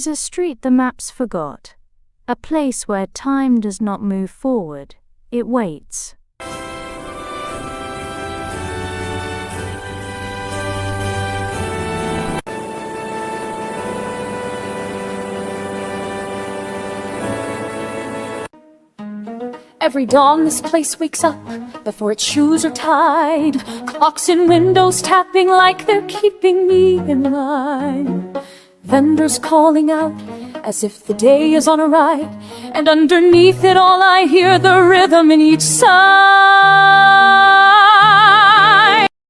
is a street the maps forgot, a place where time does not move forward, it waits. Every dawn this place wakes up before its shoes are tied. Clocks in windows tapping like they're keeping me in line. Vendors calling out as if the day is on a ride. And underneath it all I hear the rhythm in each side.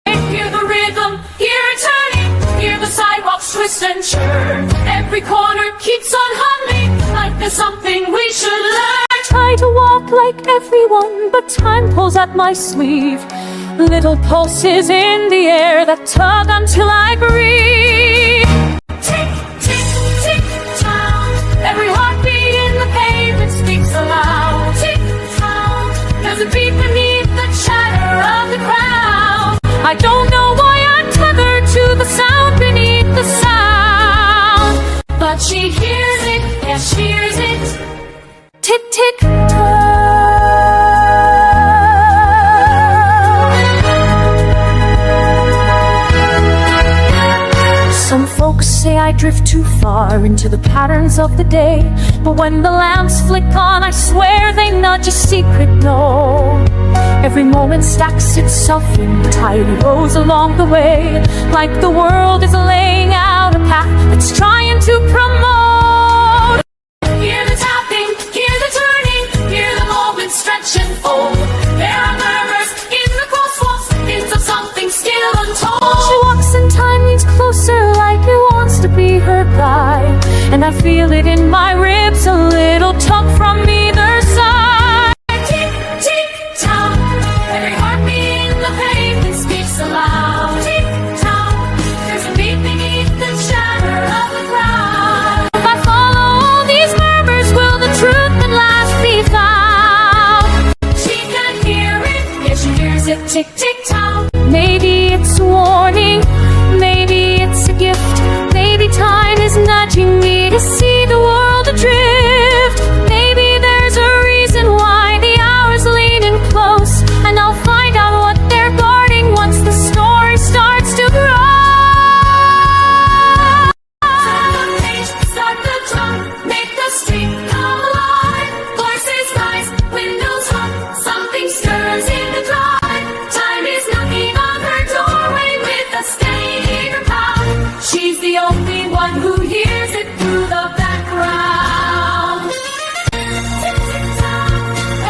Hear the rhythm, hear it turning, hear the sidewalks twist and churn. Every corner keeps on humming like there's something we should learn. Try to walk like everyone, but time pulls at my sleeve. Little pulses in the air that tug until I breathe. Tick, tick, tick, town. Every heartbeat in the pavement speaks aloud. Tick, town. There's a beat beneath the chatter of the crowd. I don't know why I'm tethered to the sound beneath the sound, but she hears it, yeah, she hears it. Tick, tick, some folks say I drift too far into the patterns of the day, but when the lamps flick on, I swear they nudge a secret note. Every moment stacks itself in tiny rows along the way, like the world is laying out a path it's trying to promote. Hear the tapping, hear the turning, hear the moment stretch and fold. There are murmurs in the crosswalks, hints of something still untold. She walks and time leans closer like it wants to be her guide, and I feel it in my ribs, a little tug from either side. Tick, tick, town. Every heartbeat in the pavement speaks aloud. Tick, town. There's a beat beneath the chatter of the crowd. If I follow all these murmurs, will the truth at last be found? She can hear it, yeah, she hears it. Tick, tick, town. Maybe it's a warning, maybe it's a gift. Maybe time is nudging me to see the world adrift. Maybe there's a reason why the hours lean in close, and I'll find out what they're guarding once the story starts to grow. Start the page, start the drum, make the street come alive. Voices rise, windows hum, something stirs in the drive. Time is knocking on her doorway with a steady pound. She's the only one who hears it through the background. Tick, tick, town.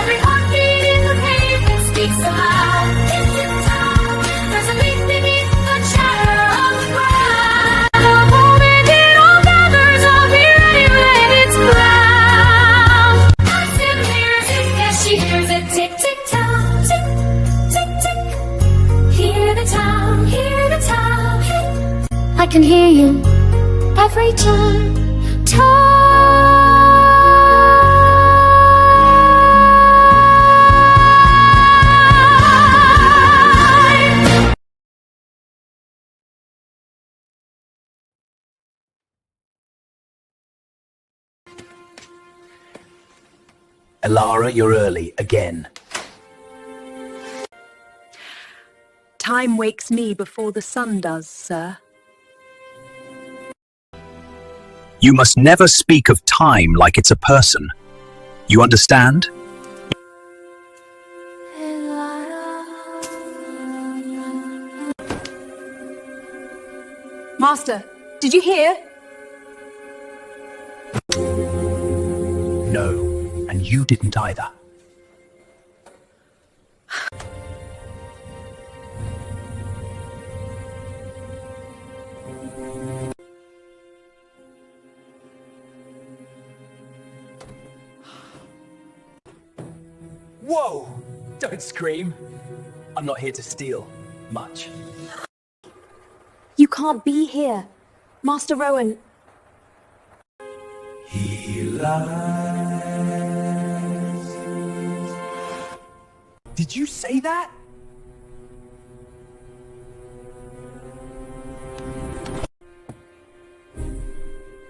Every heartbeat in the pavement speaks aloud. Tick, tick, town. There's a beat beneath the chatter of the crowd. The moment it all gathers, I'll be ready when it's brown. Hudson hears it, yes, she hears it. Tick, tick, town. Tick, tick, tick. Hear the town, hear the town. Hey. I can hear you every time. Elara, you're early again. Time wakes me before the sun does, sir. You must never speak of time like it's a person. You understand? Master, did you hear? No, and you didn't either. Whoa! Don't scream. I'm not here to steal much. You can't be here. Master Rowan. He lies. Did you say that?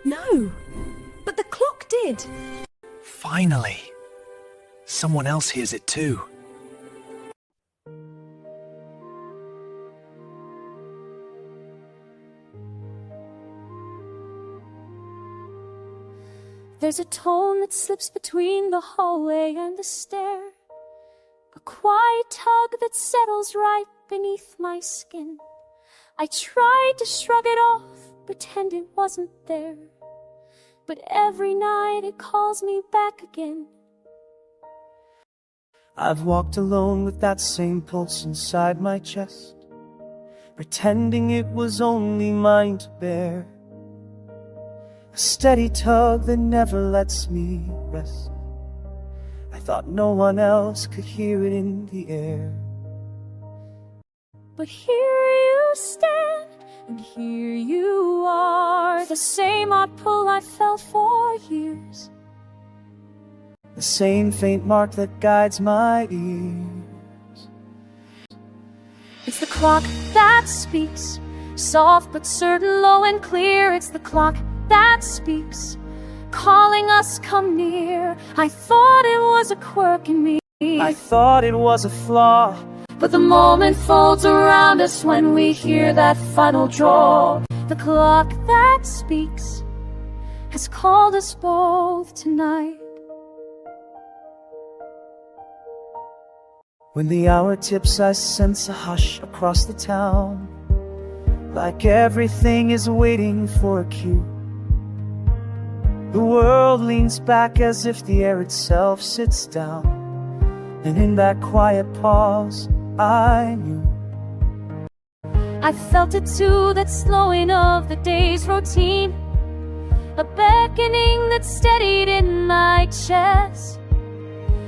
No, did. Finally. Someone else hears it too. There's a tone that slips between the hallway and the stair, a quiet tug that settles right beneath my skin. I tried to shrug it off, pretend it wasn't there, but every night it calls me back again. I've walked alone with that same pulse inside my chest, pretending it was only mine to bear. A steady tug that never lets me rest. I thought no one else could hear it in the air. But here you stand, and here you are, the same odd pull I felt for years, The same faint mark that guides my ears. It's the clock that speaks, soft but certain, low and clear. It's the clock that speaks, calling us come near. I thought it was a quirk in me, I thought it was a flaw, but the moment folds around us when we hear that final draw. The clock that speaks has called us both tonight. When the hour tips, I sense a hush across the town, like everything is waiting for a cue. The world leans back as if the air itself sits down, and in that quiet pause, I knew. I felt it too, that slowing of the day's routine, a beckoning that steadied in my chest.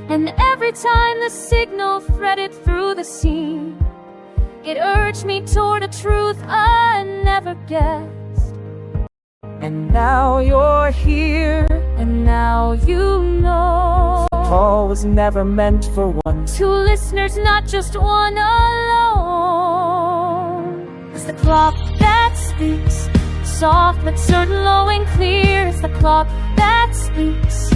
And every time the signal threaded through the scene, it urged me toward a truth I never guessed. And now you're here, And now you know, Paul was never meant for one. two listeners, not just one alone. It's the clock that speaks, soft but certain, low and clear. It's the clock that speaks,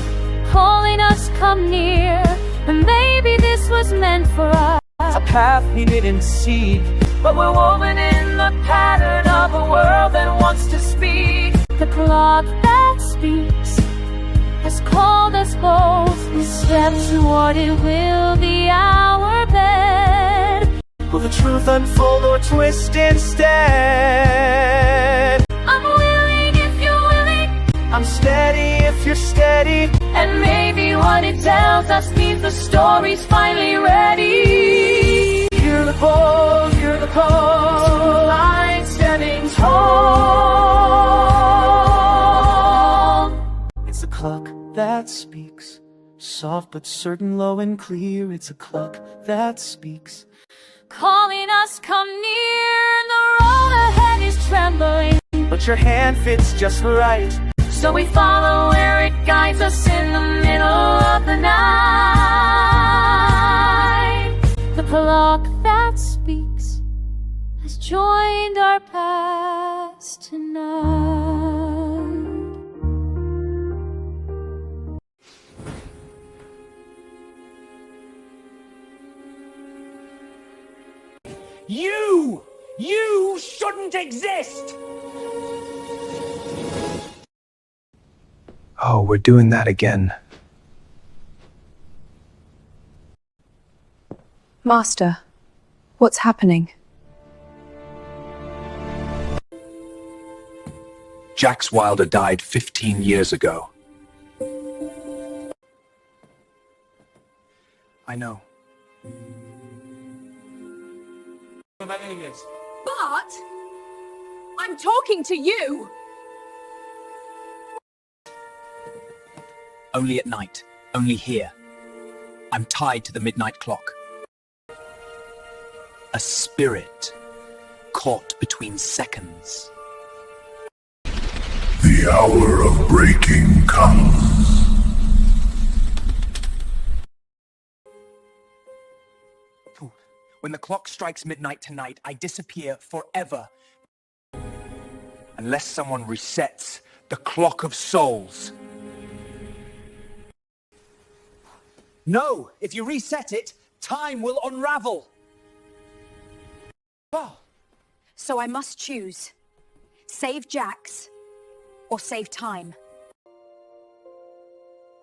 calling us come near. And maybe this was meant for us, A path we didn't see, but we're woven in the pattern of a world that wants to speak. the clock that speaks has called us both. We step toward it, will be our bed. Will the truth unfold or twist instead? I'm willing if you're willing, I'm steady if you're steady, and maybe what it tells us means the story's finally ready. Hear the pull, hear the pull, two lines standing tall. It's a clock that speaks, soft but certain, low and clear. It's a clock that speaks, Calling us come near. The road ahead is trembling, but your hand fits just right. so we follow where it guides us in the middle of the night. The clock that speaks has joined our past tonight. You shouldn't exist! Oh, we're doing that again. Master, what's happening? Jax Wilder died 15 years ago. I know. But I'm talking to you. Only at night. Only here. I'm tied to the midnight clock. A spirit caught between seconds. The hour of breaking comes. When the clock strikes midnight tonight, I disappear forever. Unless someone resets the clock of souls. No, if you reset it, time will unravel. Oh. So I must choose. Save Jax or save time.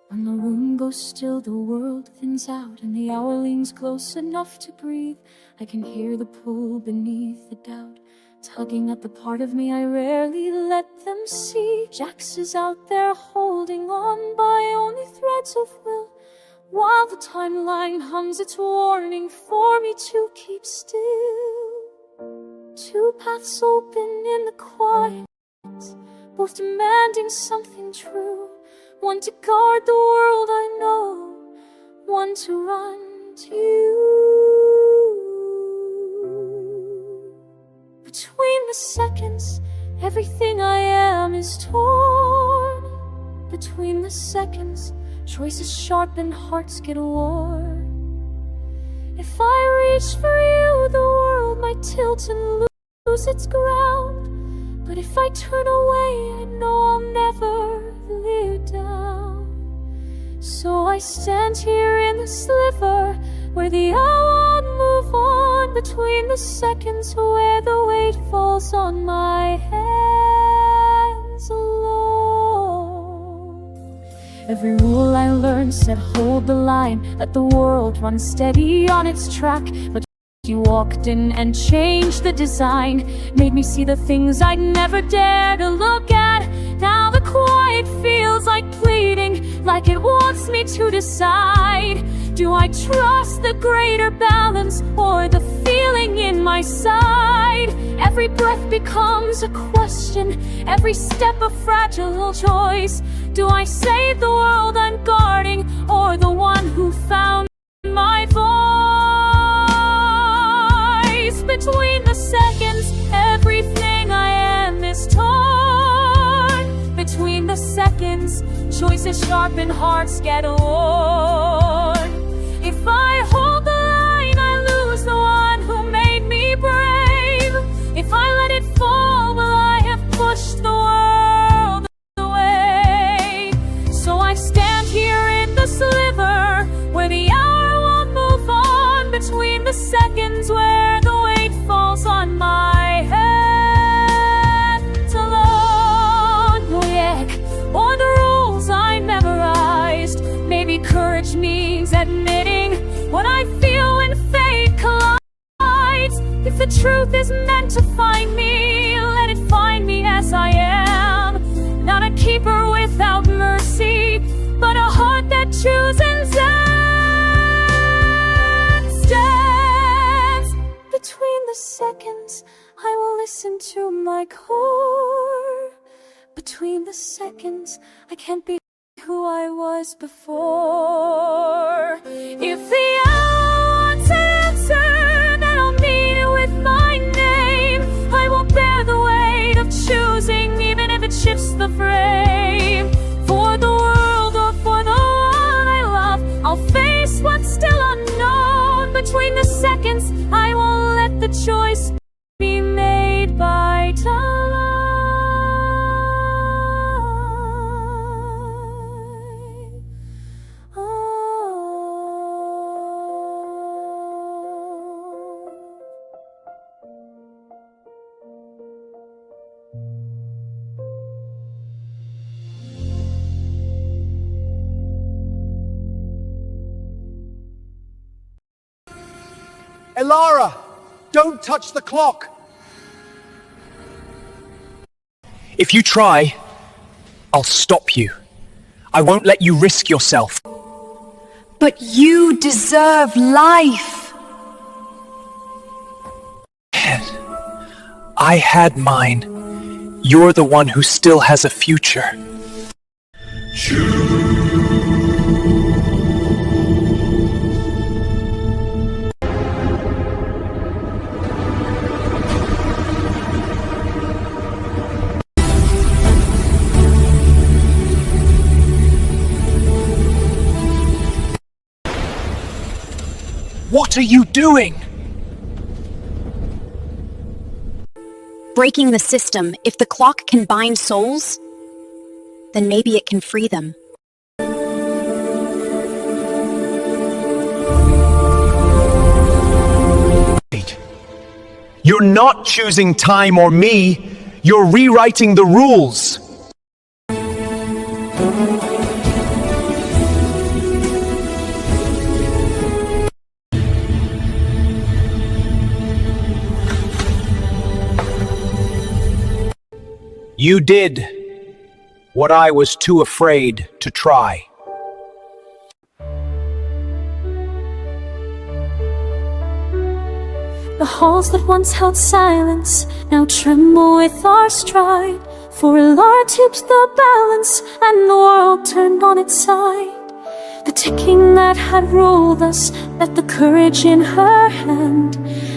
When the room goes still, the world thins out, and the hour leans close enough to breathe. I can hear the pull beneath the doubt, tugging at the part of me I rarely let them see. Jax is out there holding on by only threads of will, while the timeline hums its warning for me to keep still. Two paths open in the quiet, both demanding something true. One to guard the world I know, one to run to you. Between the seconds, everything I am is torn. Between the seconds, choices sharpen, hearts get worn. If I reach for you, the world might tilt and lose its ground. But if I turn away, I know I'll never lay down. So I stand here in the sliver where the hour won't move on. Between the seconds where the weight falls on my hands alone. Every rule I learned said hold the line, let the world run steady on its track. But you walked in and changed the design, made me see the things I'd never dare to look at. Now the quiet feels like pleading, like it wants me to decide. Do I trust the greater balance or the feeling in my side? Every breath becomes a question, every step a fragile choice. Do I save the world I'm guarding or the one who found my voice? Between the seconds, everything I am is torn. Between the seconds, choices sharpen, hearts get worn. If I hold the line, I lose the one who made me brave. If I let it fall, will I have pushed the world away? So I stand here in the sliver where the hour won't move on. Between the seconds where the weight falls on my hands alone. Oh yeah, or the rules I memorized. Maybe courage means admitting what I feel when fate collides. If the truth is meant to find me, let it find me as I am. Not a keeper without mercy, but a heart that chooses and stands. Between the seconds, I will listen to my core. Between the seconds, I can't be who I was before. If the hour wants an answer, then I'll meet it with my name. I will bear the weight of choosing, even if it shifts the frame. For the world or for the one I love, I'll face what's still unknown. Between the seconds, I won't let the choice be made by time. Elara, don't touch the clock. If you try, I'll stop you. I won't let you risk yourself. But you deserve life. I had mine. You're the one who still has a future. What are you doing? Breaking the system. If the clock can bind souls, then maybe it can free them. You're not choosing time or me. You're rewriting the rules. You did what I was too afraid to try. The halls that once held silence now tremble with our stride. For Ilar tips the balance and the world turned on its side. The ticking that had ruled us left the courage in her hand,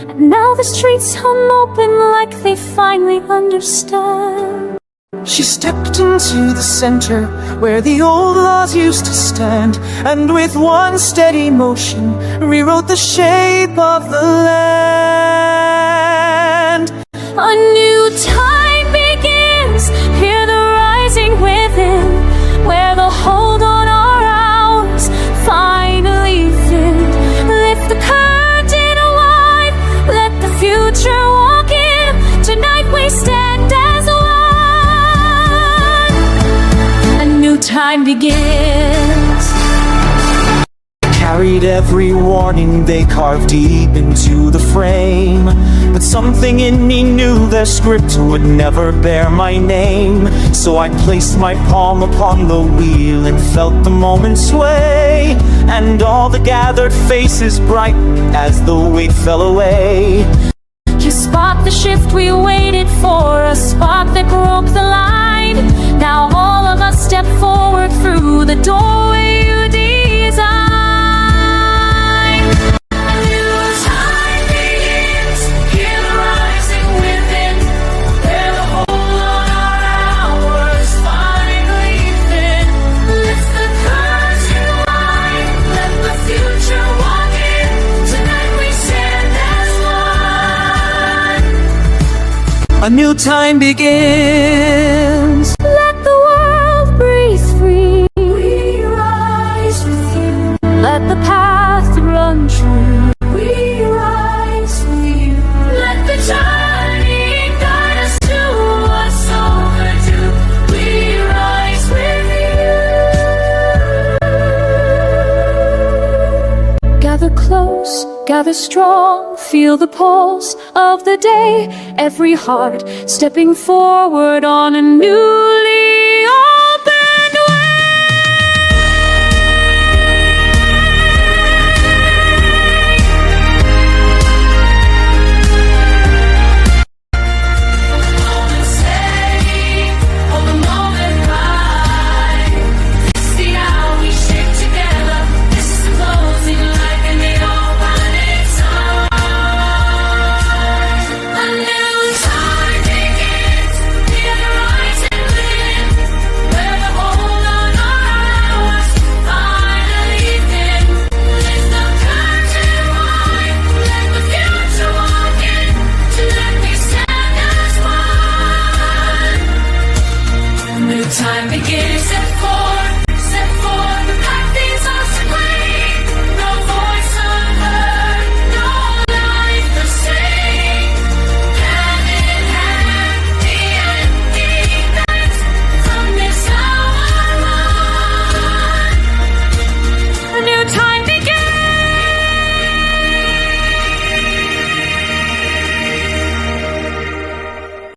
and now the streets hum open like they finally understand. She stepped into the center where the old laws used to stand, and with one steady motion rewrote the shape of the land. A new time begins, hear the rising within, where the hold on our hours finally thinned. Lift the curtain wide, let the future walk in. Tonight we stand as one. A new time begins. Carried every warning they carved deep into the frame, but something in me knew their script would never bear my name. So I placed my palm upon the wheel and felt the moment sway, and all the gathered faces bright as the weight fell away. You spot the shift we waited for, a spark that broke the line. Now all of us step forward through the doorway you designed. A new time begins. Let the world breathe free. We rise with you. Let the path run true. We rise with you. Let the journey guide us to what's overdue. We rise with you. Gather close, gather strong, feel the pulse of the day. Every heart stepping forward on a new